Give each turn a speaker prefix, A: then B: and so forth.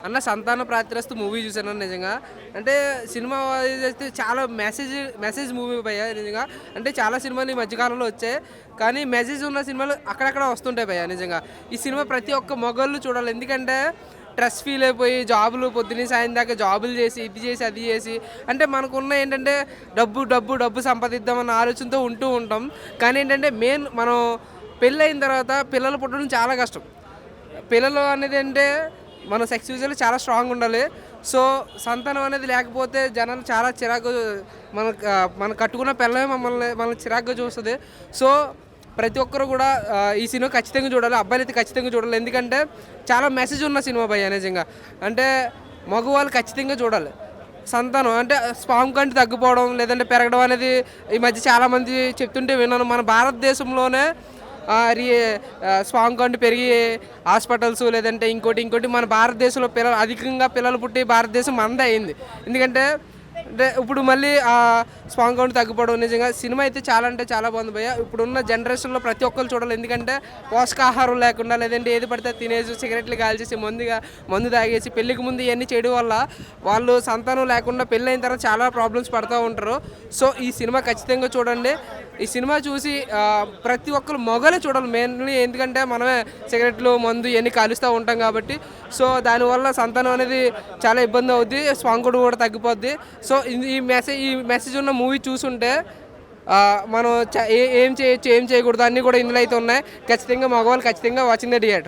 A: అన్న 'సంతాన ప్రాప్తిరస్తు' మూవీ చూసాను నిజంగా. అంటే సినిమా వైజ్ అయితే చాలా మెసేజ్ మూవీ భయ్యా నిజంగా. అంటే చాలా సినిమాలు ఈ మధ్య కాలంలో వచ్చాయి. కానీ మెసేజ్ ఉన్న సినిమాలు అక్కడక్కడ వస్తుంటాయి భయ్యా నిజంగా. ఈ సినిమా ప్రతి ఒక్క మగోళ్ళు చూడాలి. ఎందుకంటే స్ట్రెస్ ఫీల్ అయిపోయి జాబులు పొద్దున్న సాయం దాకా జాబులు చేసి, ఇది చేసి, అది చేసి అంటే మనకున్న ఏంటంటే డబ్బు, డబ్బు, డబ్బు సంపాదిద్దామన్న ఆలోచనతో ఉంటూ ఉంటాం. కానీ ఏంటంటే మెయిన్ మనం పెళ్ళయిన తర్వాత పిల్లలు పుట్టడం చాలా కష్టం. పిల్లలు అనేది అంటే మన సెక్స్ విజువల్ చాలా స్ట్రాంగ్ ఉండాలి. సో సంతానం అనేది లేకపోతే జనాలు చాలా చిరాకు మన కట్టుకున్న పిల్లమే మనల్ని చిరాకుగా చూస్తుంది. సో ప్రతి ఒక్కరు కూడా ఈ సినిమా ఖచ్చితంగా చూడాలి. అబ్బాయిలు అయితే ఖచ్చితంగా చూడాలి. ఎందుకంటే చాలా మెసేజ్ ఉన్న సినిమా భయ్యా నిజంగా. అంటే మగవాళ్ళు ఖచ్చితంగా చూడాలి. సంతానం అంటే స్పామ్ కంటే తగ్గిపోవడం లేదంటే పెరగడం అనేది ఈ మధ్య చాలామంది చెప్తుంటే విన్నాను. మన భారతదేశంలోనే స్పామ్ కౌంట్ పెరిగి హాస్పిటల్స్ లేదంటే ఇంకోటి మన భారతదేశంలో అధికంగా పిల్లలు పుట్టి భారతదేశం మనదే అయింది. ఎందుకంటే అంటే ఇప్పుడు మళ్ళీ స్పామ్ కౌంట్ తగ్గిపోవడం నిజంగా సినిమా అయితే చాలా అంటే చాలా బాగుంది భయ్య. ఇప్పుడున్న జనరేషన్లో ప్రతి ఒక్కరు చూడాలి. ఎందుకంటే పోషకాహారం లేకుండా లేదంటే ఏది పడితే తినేసి సిగరెట్లు కాల్చేసి మందు తాగేసి పెళ్ళికి ముందు ఇవన్నీ చేయడం వల్ల వాళ్ళు సంతానం లేకుండా పెళ్ళి అయిన తర్వాత చాలా ప్రాబ్లమ్స్ పడుతూ ఉంటారు. సో ఈ సినిమా ఖచ్చితంగా చూడండి. ఈ సినిమా చూసి ప్రతి ఒక్కరు మొగలే చూడాలి మెయిన్లీ. ఎందుకంటే మనమే సిగరెట్లు మందు ఇవన్నీ కాలుస్తూ ఉంటాం కాబట్టి. సో దానివల్ల సంతానం అనేది చాలా ఇబ్బంది అవుద్ది. స్పామ్ కౌంట్ కూడా తగ్గిపోద్ది. సో ఈ మెసేజ్ ఉన్న మూవీ చూసుంటే మనం ఏం చేయొచ్చు ఏం చేయకూడదు అన్నీ కూడా ఇందులో అయితే ఉన్నాయి. ఖచ్చితంగా మగవాళ్ళు ఖచ్చితంగా వాచింగ్ ద థియేటర్స్.